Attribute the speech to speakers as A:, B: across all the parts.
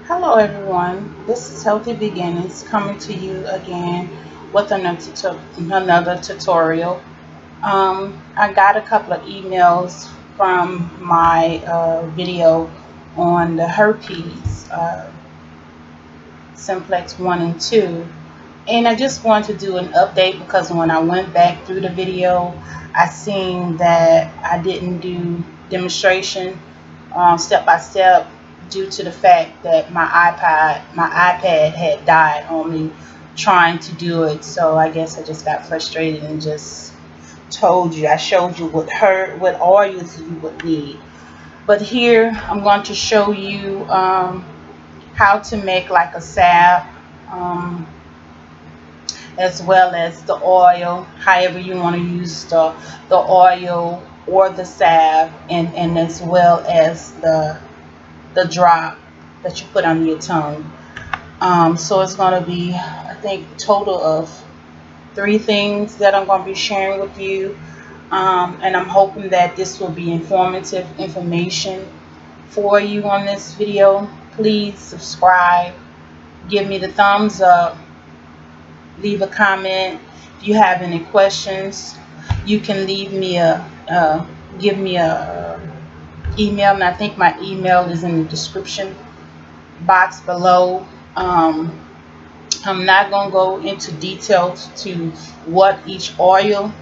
A: Hello everyone, this is Healthy Beginnings coming to you again with another tutorial. I got a couple of emails from my video on the herpes simplex 1 and 2, and I just wanted to do an update because when I went back through the video I seen that I didn't do demonstration step by step due to the fact that my iPad had died on me trying to do it. So I guess I just got frustrated and just I showed you what oils you would need. But here I'm going to show you how to make like a salve, as well as the oil, however you want to use the oil or the salve, and as well as the drop that you put under your tongue. So it's going to be, I think, a total of 3 things that I'm going to be sharing with you. And I'm hoping that this will be informative information for you on this video. Please subscribe, give me the thumbs up, leave a comment. If you have any questions, you can leave me give me a email, and I think my email is in the description box below. I'm not going to go into details to what each oil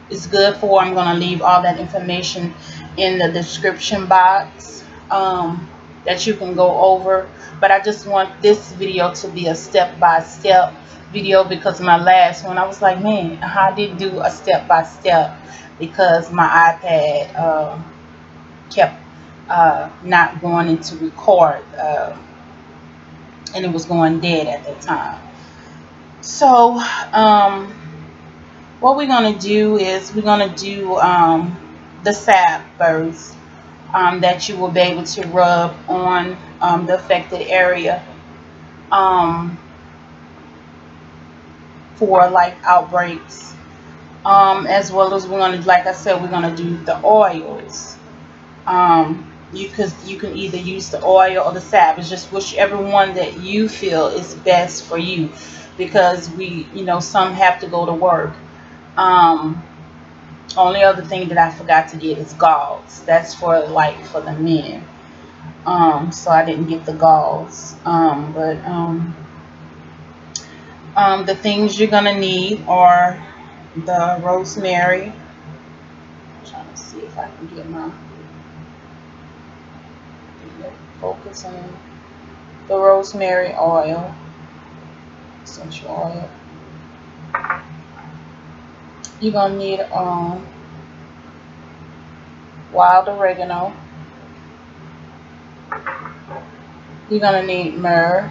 A: is good for. I'm going to leave all that information in the description box that you can go over. But I just want this video to be a step-by-step video, because my last one I was like, man, I didn't do a step-by-step because my iPad kept not wanting to record, and it was going dead at that time. So what we're going to do is we're going to do the salve first, that you will be able to rub on the affected area for like outbreaks, as well as we're going to, like I said, we're going to do the oils. You can either use the oil or the salve. It's just whichever one that you feel is best for you, because some have to go to work. Only other thing that I forgot to get is gauze. That's for the men. So I didn't get the gauze. The things you're gonna need are the rosemary. I'm trying to see if I can get my focus on the rosemary oil, essential oil. You're gonna need wild oregano. You're gonna need myrrh.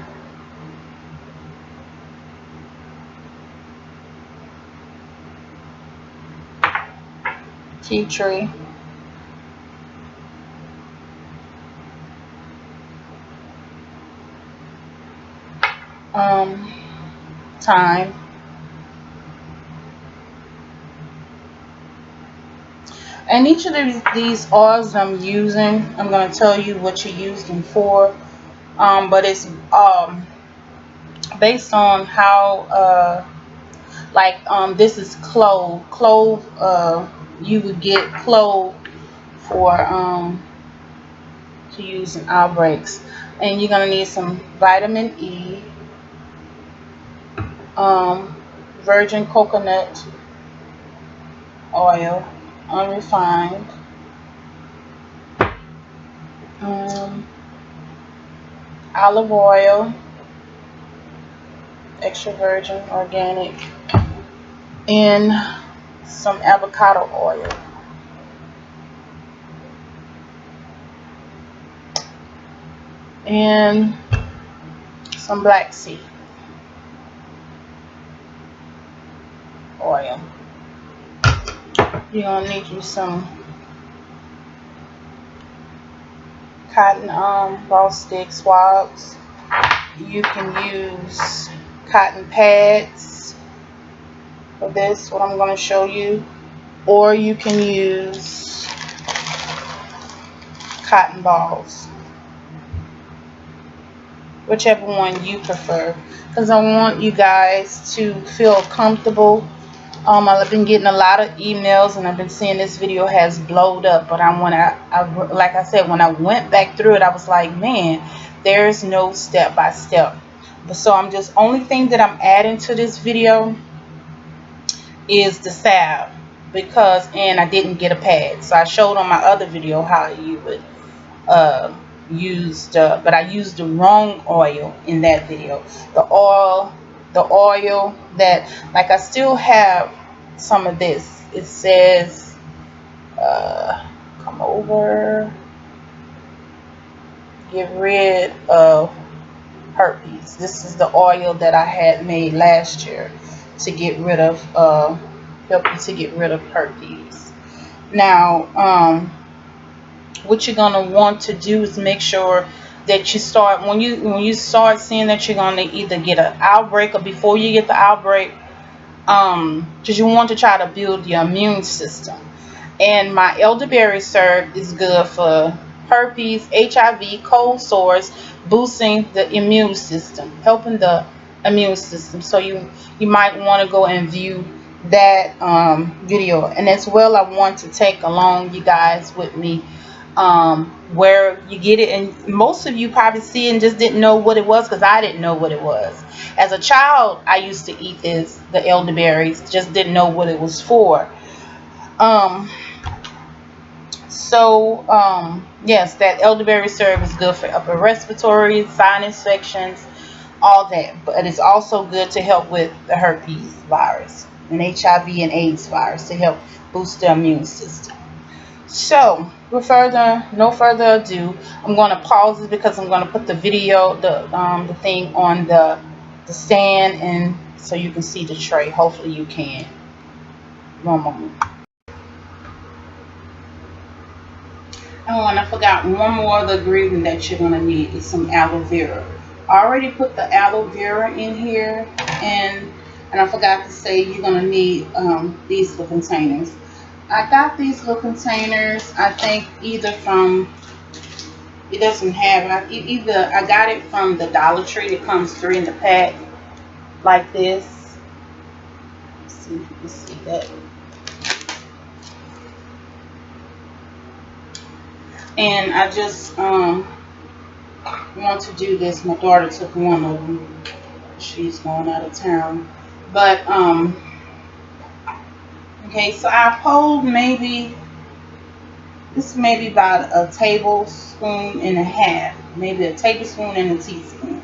A: Tea tree. Thyme. And each of these oils I'm using, I'm going to tell you what you use them for. But it's based on how, this is clove. Clove, you would get clove for to use in outbreaks. And you're going to need some vitamin E, virgin coconut oil, unrefined, olive oil, extra virgin organic, and some avocado oil. And some black seed oil. You're gonna need you some cotton ball stick swabs. You can use cotton pads for this, what I'm going to show you, or you can use cotton balls. whichever one you prefer, because I want you guys to feel comfortable. I've been getting a lot of emails, and I've been seeing this video has blowed up. But like I said, when I went back through it, I was like, man, there's no step by step. But so I'm just only thing that I'm adding to this video is the salve, and I didn't get a pad. So I showed on my other video how you would but I used the wrong oil in that video. The oil that, like, I still have some of this. It says come over, get rid of herpes. This is the oil that I had made last year to get rid of help you to get rid of herpes. Now what you're going to want to do is make sure that you start, when you start seeing that you're going to either get an outbreak, or before you get the outbreak, because you want to try to build your immune system. And my elderberry syrup is good for herpes, HIV, cold sores, boosting the immune system, helping the immune system. So you might want to go and view that video. And as well, I want to take along you guys with me where you get it. And most of you probably see it and just didn't know what it was, because I didn't know what it was. As a child, I used to eat the elderberries, just didn't know what it was for. Yes, that elderberry syrup is good for upper respiratory, sinus infections, all that. But it's also good to help with the herpes virus and HIV and AIDS virus, to help boost the immune system. So, no further ado, I'm going to pause it because I'm going to put the video, the thing on the stand, and so you can see the tray. Hopefully you can. One moment. Oh, and I forgot one more of the ingredient that you're going to need is some aloe vera. I already put the aloe vera in here, and I forgot to say you're going to need these little containers. I got these little containers, I think either from, it doesn't have, either I got it from the Dollar Tree. It comes 3 in the pack like this. Let's see if you can see that. And I just want to do this. My daughter took one of them. She's going out of town. But okay, so I pulled this maybe about a tablespoon and a half, maybe a tablespoon and a teaspoon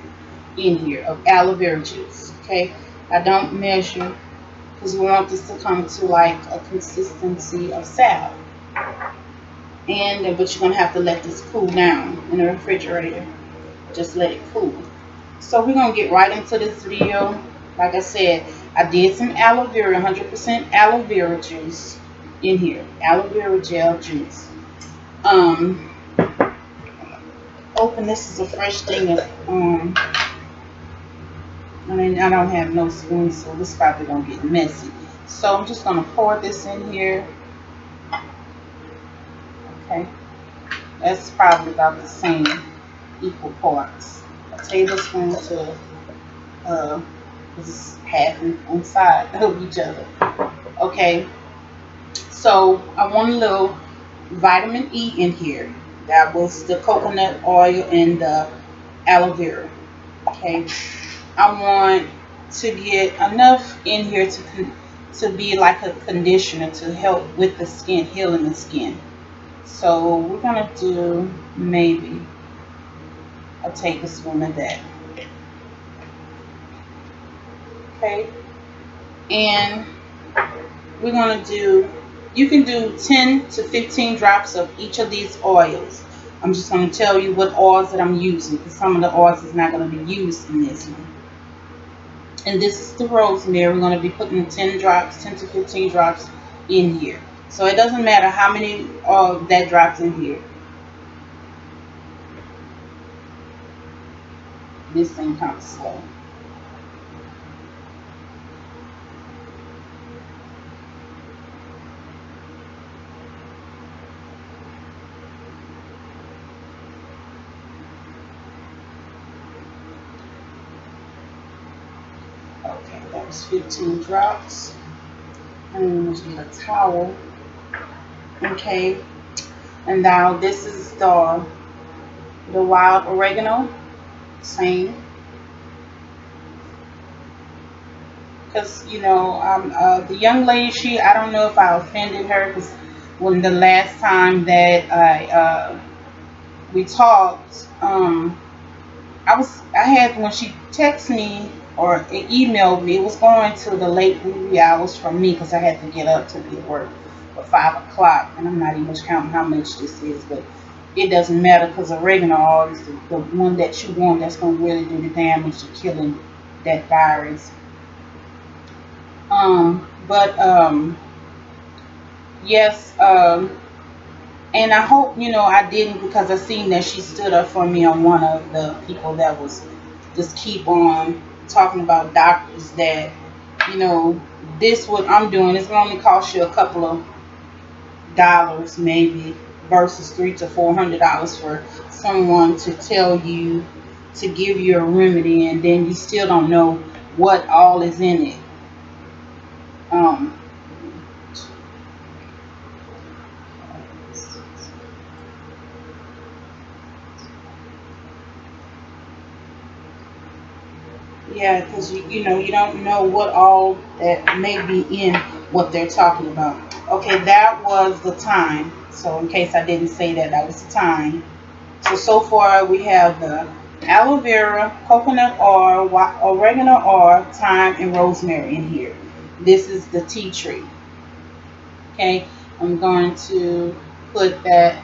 A: in here of aloe vera juice. Okay, I don't measure because we want this to come to like a consistency of salve. But you're gonna have to let this cool down in the refrigerator. Just let it cool. So we're gonna get right into this video. Like I said, I did some aloe vera, 100% aloe vera juice in here, aloe vera gel juice. Open this is a fresh thing of I don't have no spoon, so this probably gonna get messy. So I'm just gonna pour this in here. Okay, that's probably about the same, equal parts. A tablespoon to this is half on side of each other. Okay, so I want a little vitamin E in here. That was the coconut oil and the aloe vera. Okay, I want to get enough in here to be like a conditioner to help with the skin, healing the skin. So we're gonna do maybe a tablespoon of that. Okay, and we're gonna do, you can do 10 to 15 drops of each of these oils. I'm just going to tell you what oils that I'm using, because some of the oils is not going to be used in this one. And this is the rosemary. We're going to be putting 10 to 15 drops in here. So it doesn't matter how many of that drops in here. This thing kind of slow. That was 15 drops. I'm going to get a towel. Okay. And now this is the wild oregano. Same. Because, you know, the young lady, I don't know if I offended her, because when the last time that we talked, I had, when she texted me or emailed me, it was going to the late wee hours for me, because I had to get up to be at work for 5 o'clock, and I'm not even counting how much this is, but it doesn't matter, because oregano oil is the one that you want that's going to really do the damage to killing that virus. Yes, and I hope, you know, I didn't, because I seen that she stood up for me on one of the people that was just keep on talking about doctors that, you know, this what I'm doing is going to only cost you a couple of dollars maybe, versus $300 to $400 for someone to tell you, to give you a remedy, and then you still don't know what all is in it. Yeah, because you know, you don't know what all that may be in what they're talking about. Okay, that was the time. So in case I didn't say that, that was the time. So far we have the aloe vera, coconut oil, oregano oil, thyme, and rosemary in here. This is the tea tree. Okay, I'm going to put that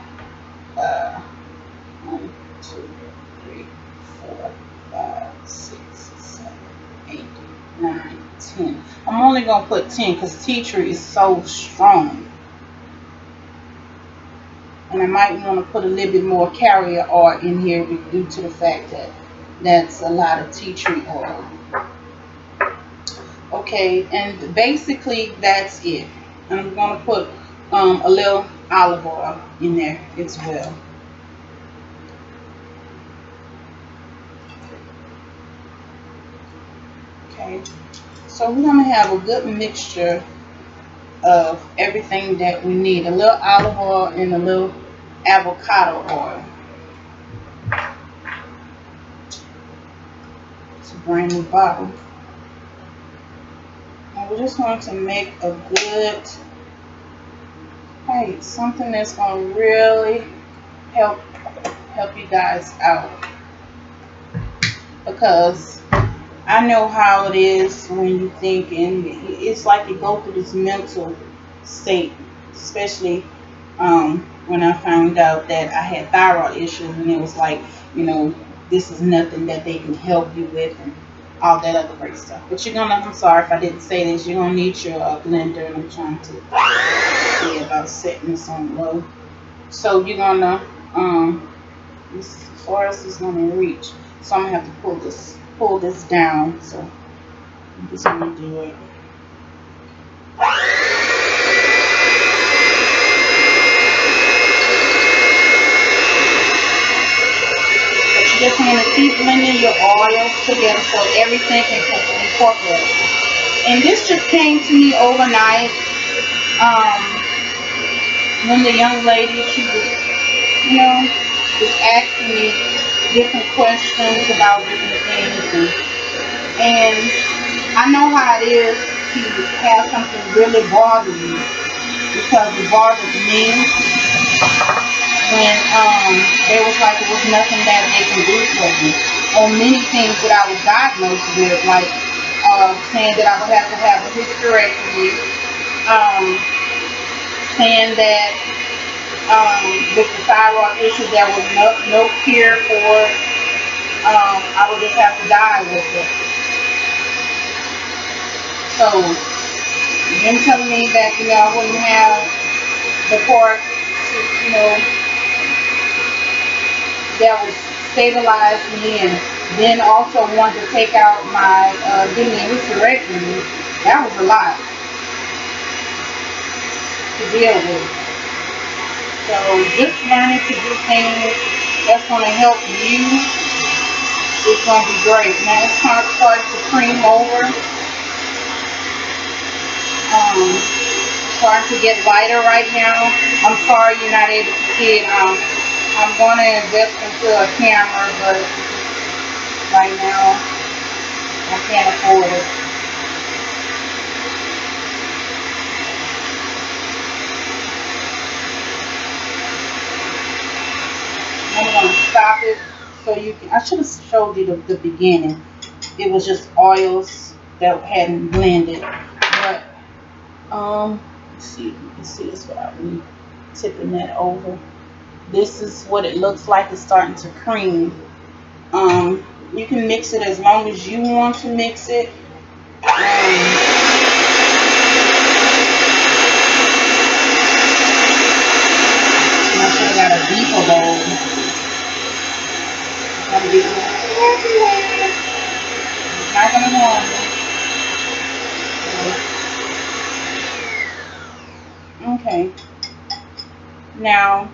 A: 1, 2, 3, 4, 5, 6, 7, 8, 9, 10. I'm only going to put 10 because tea tree is so strong. And I might want to put a little bit more carrier oil in here due to the fact that that's a lot of tea tree oil. Okay, and basically that's it. And I'm going to put a little olive oil in there as well. Okay, so we're going to have a good mixture of everything that we need. A little olive oil and a little avocado oil. It's a brand new bottle. And we're just going to make a good, hey, something that's going to really help you guys out. Because I know how it is when you think, and it's like you go through this mental state, especially when I found out that I had thyroid issues, and it was like, you know, this is nothing that they can help you with and all that other great stuff. But you're gonna, I'm sorry if I didn't say this, you're gonna need your blender, and I'm trying to see about setting this on low. So you're gonna, as far as it's gonna reach, so I'm gonna have to pull this down. So I'm just gonna do it. Just want to keep blending your oils together so everything can incorporate. And this just came to me overnight. When the young lady, she was, you know, just asking me different questions about different things. And I know how it is to have something really bother you, because it bothers me. When they was like it was nothing that they can do for me, or many things that I was diagnosed with, like saying that I would have to have a hysterectomy, saying that with the thyroid issue there was no cure for it, I would just have to die with it. So them telling me that, you know, I wouldn't have the part to, you know, that would stabilize me, and then also wanted to take out my give me a hysterectomy. That was a lot to deal with. So just learning to do things that's going to help you is going to be great. Now it's time to start to cream over Starting to get lighter right now. I'm sorry you're not able to see it. I'm going to invest into a camera, but right now I can't afford it. I'm going to stop it so you can. I should have showed you the beginning. It was just oils that hadn't blended, but let's see, you can see this without me tipping that over. This is what it looks like. It's starting to cream. You can mix it as long as you want to mix it. I should have got a deeper bowl. It's not gonna harm me. Okay. Now,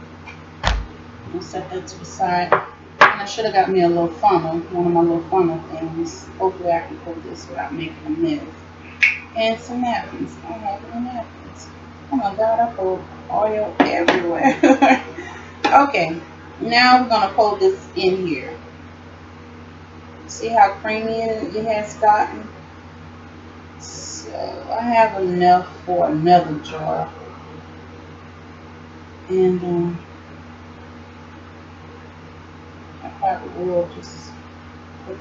A: I'll set that to the side. And I should have got me a little funnel, one of my little funnel things. Hopefully I can put this without making a mess. And some napkins. I don't have any napkins. Oh my God, I put oil everywhere. Okay, now we're gonna pour this in here. See how creamy it has gotten? So I have enough for another jar. And I probably will just put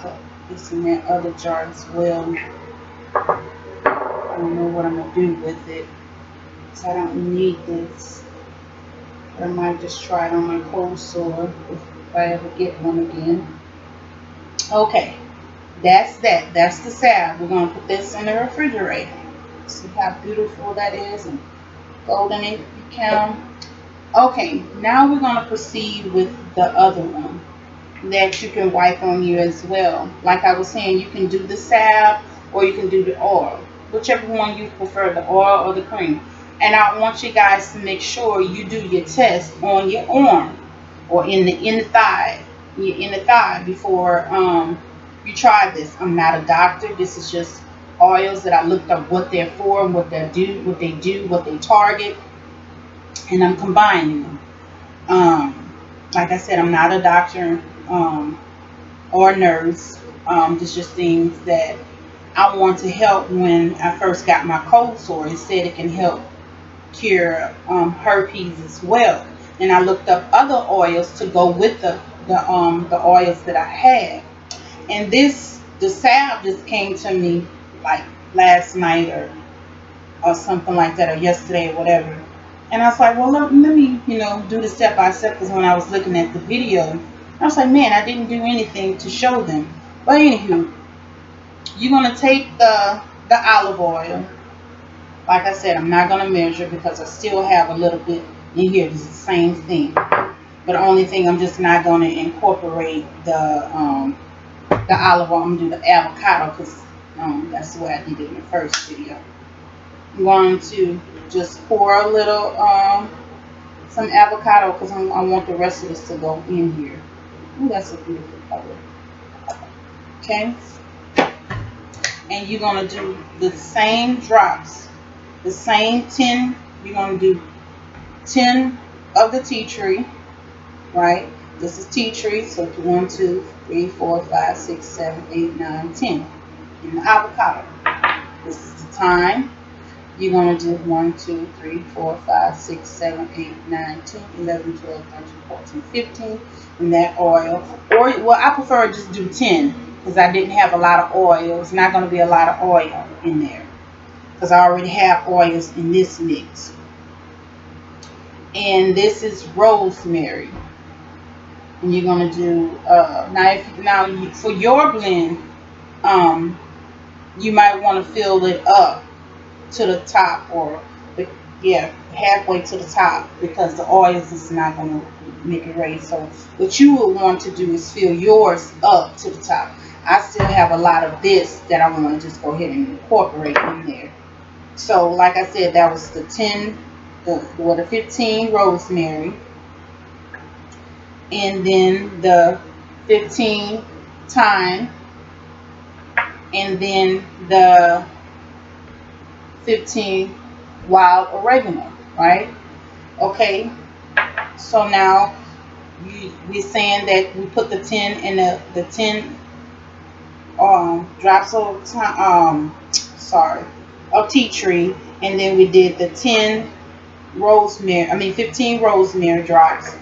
A: this in that other jar as well. I don't know what I'm going to do with it, so I don't need this. But I might just try it on my cold sore if I ever get one again. Okay, that's that. That's the salve. We're going to put this in the refrigerator. See how beautiful that is and golden it become. Okay, now we're going to proceed with the other one that you can wipe on you as well. Like I was saying, you can do the salve or you can do the oil, whichever one you prefer, the oil or the cream. And I want you guys to make sure you do your test on your arm or in the thigh before you try this. I'm not a doctor. This is just oils that I looked up what they're for and what they do, what they target, and I'm combining them. Like I said, I'm not a doctor or nurse. It's just things that I want to help. When I first got my cold sore, it said it can help cure herpes as well. And I looked up other oils to go with the oils that I had. And the salve just came to me like last night or something like that, or yesterday or whatever. And I was like, well, let me, do the step by step, because when I was looking at the video, I was like, man, I didn't do anything to show them. But anywho, you're going to take the olive oil. Like I said, I'm not going to measure because I still have a little bit in here. It's the same thing. But the only thing, I'm just not going to incorporate the olive oil. I'm going to do the avocado because that's the way I did it in the first video. I'm going to just pour a little, some avocado because I want the rest of this to go in here. Ooh, that's a beautiful color. Okay. And you're going to do the same drops. The same 10. You're going to do 10 of the tea tree. Right? This is tea tree. So 1, 2, 3, 4, 5, 6, 7, 8, 9, 10. And the avocado. This is the time. You're going to do 1, 2, 3, 4, 5, 6, 7, 8, 9, 10, 11, 12, 13, 14, 15. And that oil. Or, well, I prefer just do 10 because I didn't have a lot of oil. It's not going to be a lot of oil in there because I already have oils in this mix. And this is rosemary. And you're going to do, for your blend, you might want to fill it up to the top, or halfway to the top, because the oils is not going to make it raise. So what you would want to do is fill yours up to the top. I still have a lot of this that I want to just go ahead and incorporate in there. So like I said, that was the 15 rosemary, and then the 15 thyme, and then the 15 wild oregano, right? Okay, so now we're saying that we put the 10 in the 10 drops of of tea tree, and then we did the 15 rosemary drops,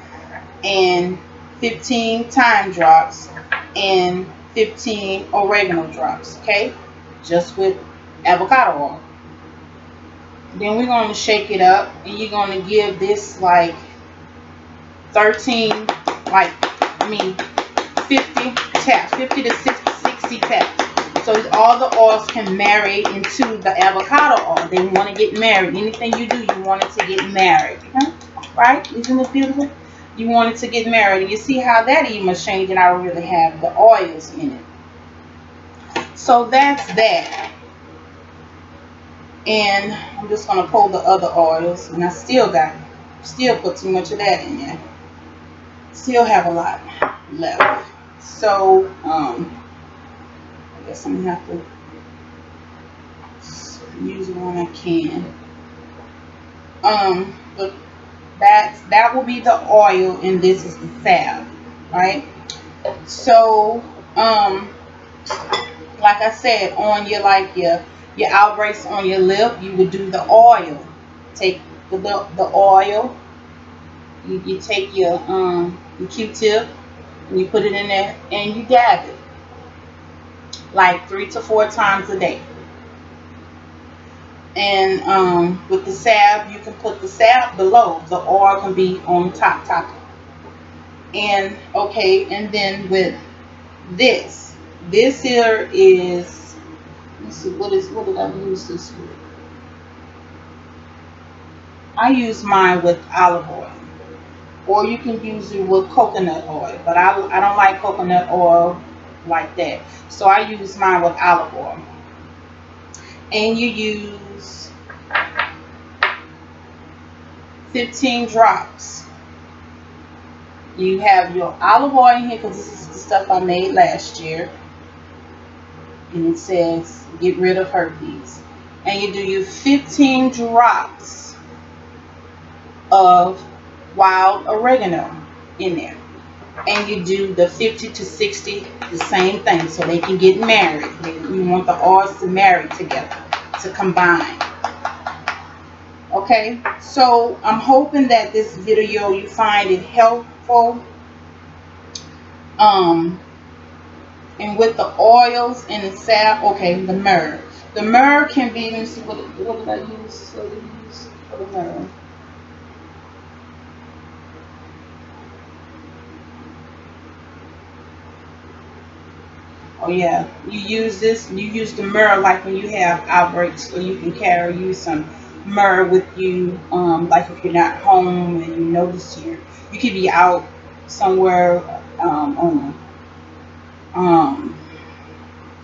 A: and 15 thyme drops, and 15 oregano drops. Okay, just with avocado oil. Then we're going to shake it up, and you're going to give this like 50 taps, 50 to 60 taps. So all the oils can marry into the avocado oil. They want to get married. Anything you do, you want it to get married. Okay? Right? Isn't it beautiful? You want it to get married. And you see how that even was changing. I don't really have the oils in it. So that's that. And I'm just going to pull the other oils. And I still put too much of that in there. Still have a lot left. So, I guess I'm going to have to use it when I can. But that will be the oil, and this is the salve, right? So, like I said, on your outbreaks on your lip, you would do the oil. Take the oil. You take your Q-tip and you put it in there and you dab it like 3 to 4 times a day. And with the salve, you can put the salve below. The oil can be on top. And okay, and then with this here is, let's see, what did I use this with? I use mine with olive oil, or you can use it with coconut oil, but I don't like coconut oil like that, so I use mine with olive oil. And you use 15 drops. You have your olive oil in here, because this is the stuff I made last year, and it says get rid of herpes. And you do your 15 drops of wild oregano in there, and you do the 50 to 60, the same thing, so they can get married. You want the oils to marry together, to combine. Okay, so I'm hoping that this video you find it helpful. And with the oils and the salve, okay, the myrrh. The myrrh can be, let me see, what did I use for the myrrh? Oh yeah, you use this, you use the myrrh like when you have outbreaks, so you can use some myrrh with you, like if you're not home and you notice you could be out somewhere on a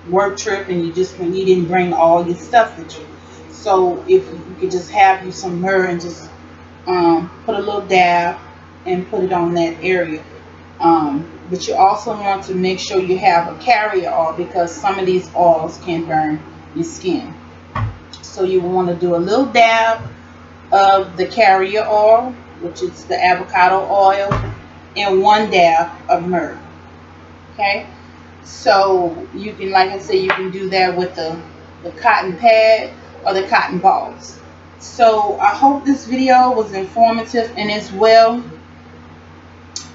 A: work trip, and you didn't bring all your stuff with you. So if you could just have you some myrrh and just put a little dab and put it on that area. But you also want to make sure you have a carrier oil, because some of these oils can burn your skin. So you want to do a little dab of the carrier oil, which is the avocado oil, and 1 dab of myrrh. Okay, so you can, like I said, you can do that with the cotton pad or the cotton balls. So I hope this video was informative, and as well,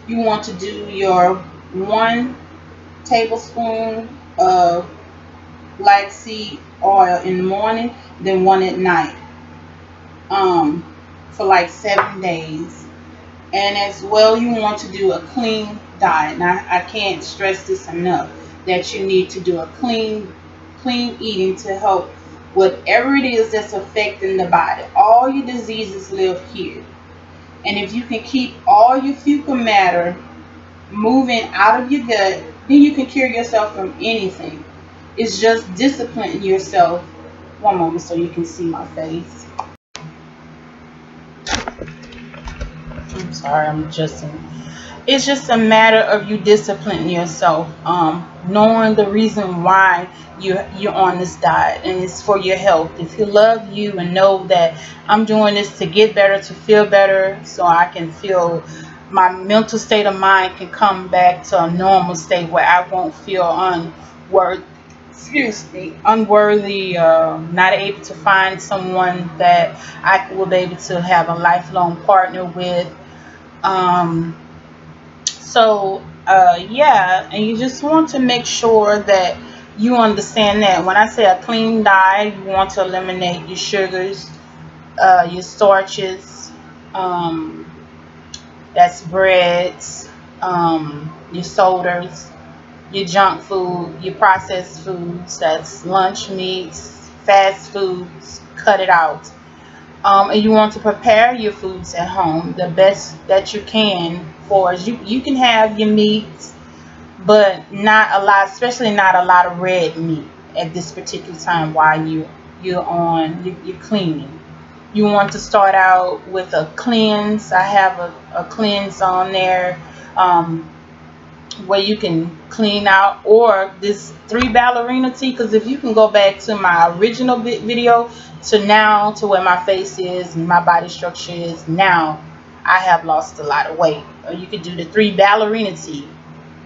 A: you want to do your 1 tablespoon of black seed oil in the morning, then 1 at night, for like 7 days. And as well, you want to do a clean diet. Now, I can't stress this enough, that you need to do a clean eating to help whatever it is that's affecting the body. All your diseases live here. And if you can keep all your fecal matter moving out of your gut, then you can cure yourself from anything. It's just disciplining yourself. One moment so you can see my face. I'm sorry, I'm adjusting. it's just a matter of you disciplining yourself, knowing the reason why you're on this diet, and it's for your health. If you love you and know that I'm doing this to get better, to feel better, so I can feel my mental state of mind can come back to a normal state where I won't feel unworthy, not able to find someone that I will be able to have a lifelong partner with. Um, yeah, and you just want to make sure that you understand that when I say a clean diet, you want to eliminate your sugars, your starches, um, that's breads, your sodas, your junk food, your processed foods, that's lunch meats, fast foods, cut it out. And you want to prepare your foods at home the best that you can. For you can have your meats, but not a lot, especially not a lot of red meat at this particular time while you're cleaning. You want to start out with a cleanse. I have a cleanse on there, where you can clean out, or this 3 ballerina tea, because if you can go back to my original video to now, to where my face is and my body structure is now, I have lost a lot of weight. Or you could do the 3 ballerina tea,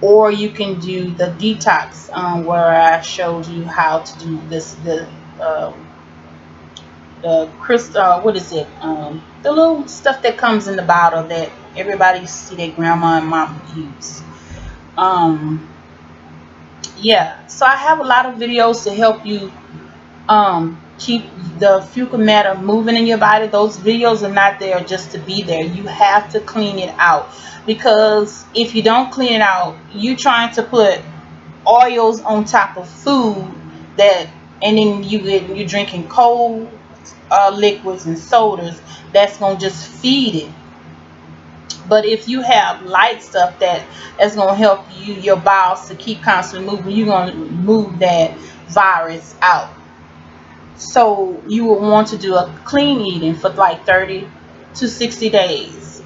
A: or you can do the detox, where I showed you how to do this, the crystal, what is it, the little stuff that comes in the bottle that everybody see their grandma and mom use. um yeah, so I have a lot of videos to help you keep the fecal matter moving in your body. Those videos are not there just to be there. You have to clean it out, because if you don't clean it out, you trying to put oils on top of food, that, and then you're drinking cold liquids and sodas, that's gonna just feed it. But if you have light stuff that's gonna help your bowels to keep constantly moving, you're gonna move that virus out. So you will want to do a clean eating for like 30 to 60 days.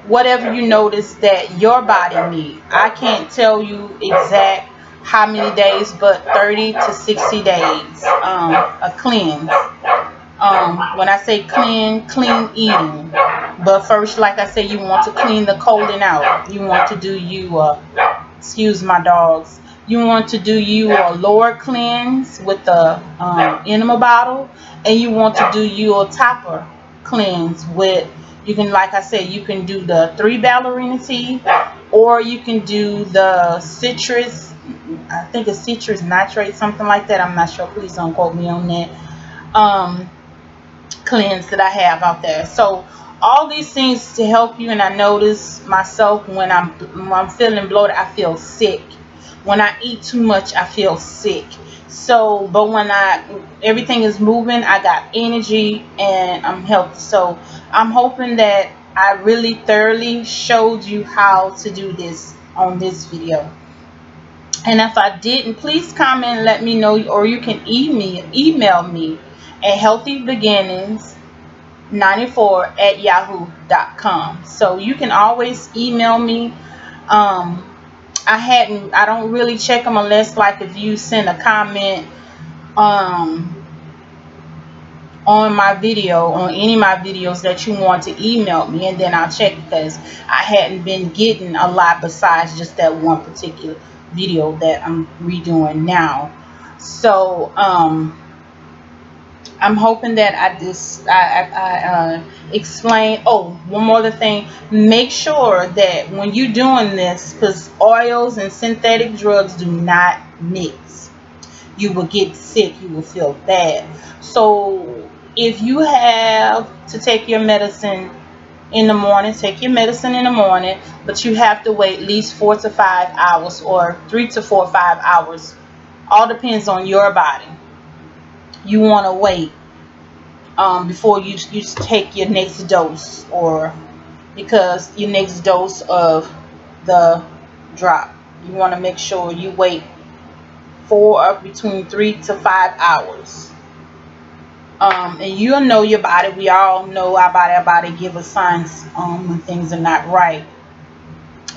A: Whatever you notice that your body needs. I can't tell you exact how many days, but 30 to 60 days, a cleanse. When I say clean eating. But first, like I said, you want to clean the colon out. You want to do excuse my dogs. You want to do a lower cleanse with the enema bottle, and you want to do a topper cleanse with, you can, like I said, you can do the 3 ballerina tea, or you can do the citrus, I think it's citrus nitrate, something like that. I'm not sure. Please don't quote me on that. Cleanse that I have out there. So all these things to help you. And I notice myself when I'm feeling bloated, I feel sick. When I eat too much, I feel sick. So, but when everything is moving, I got energy and I'm healthy. So I'm hoping that I really thoroughly showed you how to do this on this video. And if I didn't, please comment and let me know, or you can email me at healthybeginnings94@yahoo.com. So you can always email me. I don't really check them unless, like, if you send a comment on my video, on any of my videos that you want to email me, and then I'll check, because I hadn't been getting a lot besides just that one particular video that I'm redoing now. So I'm hoping that I explain. Oh, one more thing. Make sure that when you're doing this, because oils and synthetic drugs do not mix. You will get sick. You will feel bad. So if you have to take your medicine in the morning, take your medicine in the morning, but you have to wait at least 4 to 5 hours, or 3 to 4 or 5 hours. All depends on your body. You want to wait before you take your next dose, or because your next dose of the drop, you want to make sure you wait between 3 to 5 hours. And you'll know your body. We all know our body give us signs when things are not right.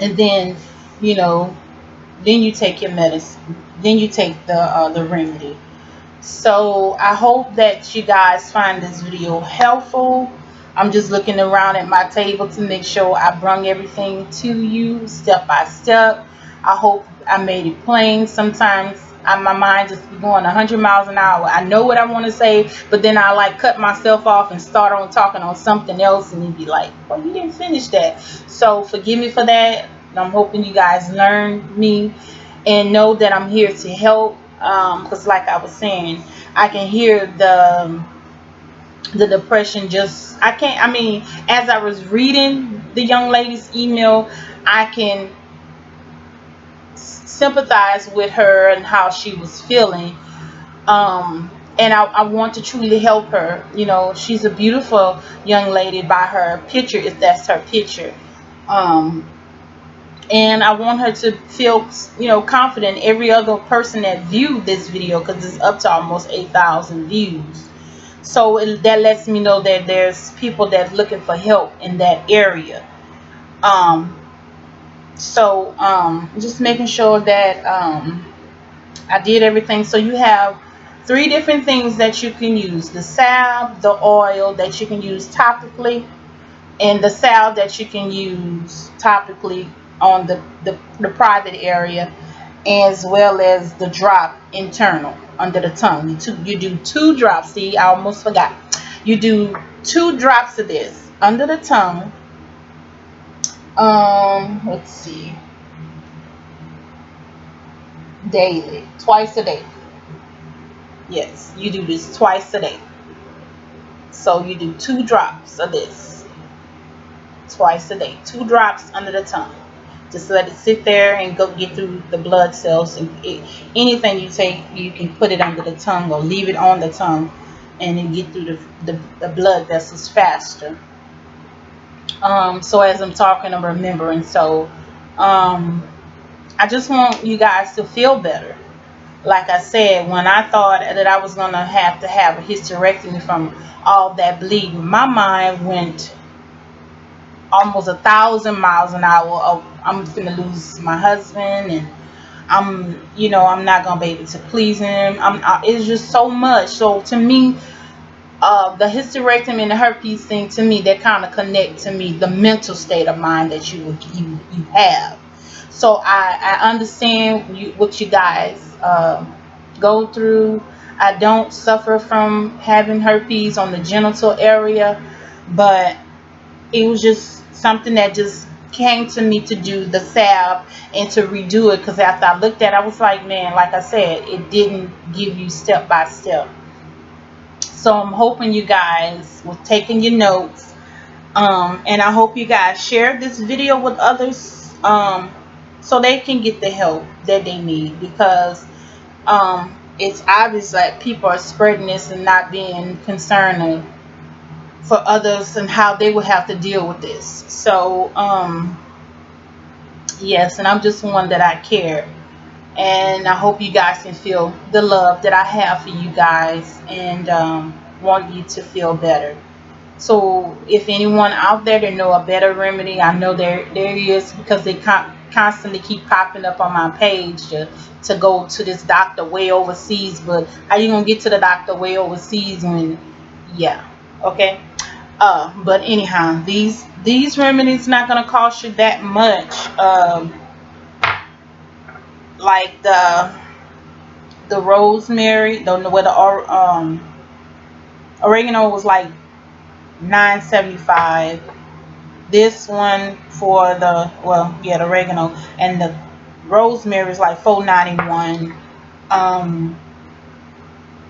A: and then, you know, then you take your medicine, then you take the remedy. So I hope that you guys find this video helpful. I'm just looking around at my table to make sure I brung everything to you step by step. I hope I made it plain. Sometimes my mind just be going 100 miles an hour. I know what I want to say, but then I like cut myself off and start on talking on something else, and you'd be like, well, you didn't finish that. So forgive me for that. I'm hoping you guys learn me and know that I'm here to help. Because like I was saying, I can hear the depression. Just I can't. I mean, as I was reading the young lady's email, I can sympathize with her and how she was feeling. And I want to truly help her. You know, she's a beautiful young lady by her picture, if that's her picture. And I want her to feel, you know, confident. Every other person that viewed this video, because it's up to almost 8,000 views, so that lets me know that there's people that's looking for help in that area. Just making sure that I did everything. So you have 3 different things that you can use: the salve, the oil that you can use topically, and the salve that you can use topically on the private area, as well as the drop internal under the tongue. You do 2 drops. See, I almost forgot. You do 2 drops of this under the tongue. Let's see. Daily, twice a day. Yes, you do this twice a day. So you do 2 drops of this twice a day. 2 drops under the tongue. Just let it sit there and go get through the blood cells. And anything you take, you can put it under the tongue or leave it on the tongue, and then get through the blood vessels faster. So as I'm talking, I'm remembering. So I just want you guys to feel better. Like I said, when I thought that I was going to have a hysterectomy from all that bleeding, my mind went almost 1,000 miles an hour of, I'm gonna lose my husband, and I'm not gonna be able to please him. It's just so much. So to me, the hysterectomy and the herpes thing, to me, they kind of connect to me the mental state of mind that you have. So I understand what you guys go through. I don't suffer from having herpes on the genital area, but it was just something that just came to me to do the salve and to redo it, because after I looked at it, I was like, man, like I said, it didn't give you step by step. So I'm hoping you guys were taking your notes, and I hope you guys share this video with others, so they can get the help that they need, because it's obvious that people are spreading this and not being concerned for others and how they will have to deal with this. So yes, and I'm just one that I care, and I hope you guys can feel the love that I have for you guys, and want you to feel better. So if anyone out there that know a better remedy, I know there is, because they constantly keep popping up on my page to go to this doctor way overseas. But how you gonna get to the doctor way overseas when, yeah, okay. But anyhow, these remedies not gonna cost you that much. Like the rosemary, where the oregano was like $9.75. This one for the the oregano, and the rosemary is like $4.91.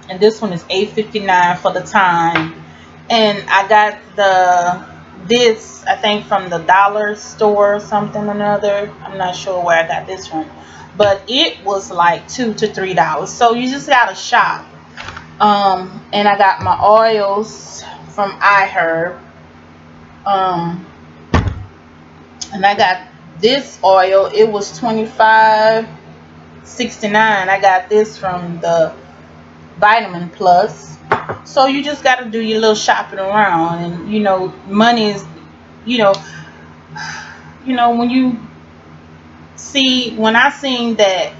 A: And this one is $8.59 for the thyme. And I got this, I think, from the dollar store or something or another. I'm not sure where I got this from, but it was like $2 to $3. So you just gotta shop. And I got my oils from iHerb. And I got this oil. It was $25.69. I got this from the Vitamin Plus. So you just got to do your little shopping around, and money is, when you See, when I seen that,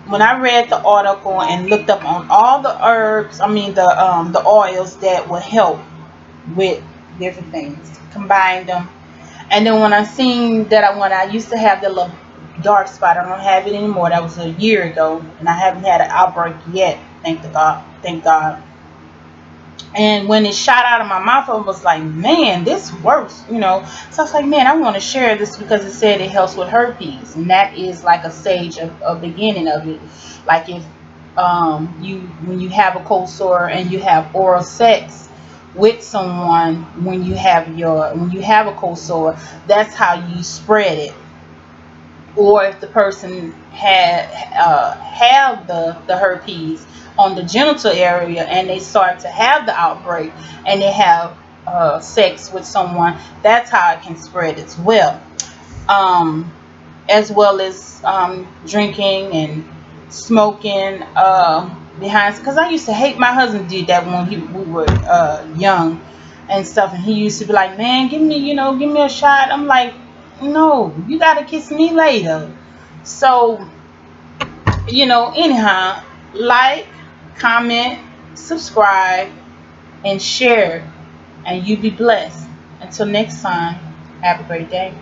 A: when I read the article and looked up on all the herbs, I mean the oils that will help with different things, combine them. And then when I seen that, when I used to have the little dark spot, I don't have it anymore. That was a year ago, and I haven't had an outbreak yet. Thank God. Thank God. And when it shot out of my mouth, I was like, man, this works, you know. So I was like, man, I want to share this because it said it helps with herpes, and that is like a stage of a beginning of it. Like if when you have a cold sore and you have oral sex with someone, when you have a cold sore, that's how you spread it. Or if the person have the herpes on the genital area and they start to have the outbreak and they have sex with someone, that's how it can spread as well. As well as drinking and smoking behind, because I used to hate, my husband did that when we were young and stuff, and he used to be like, man, give me a shot. I'm like, no, you gotta kiss me later. So anyhow, like, comment, subscribe, and share, and you be blessed. Until next time, have a great day.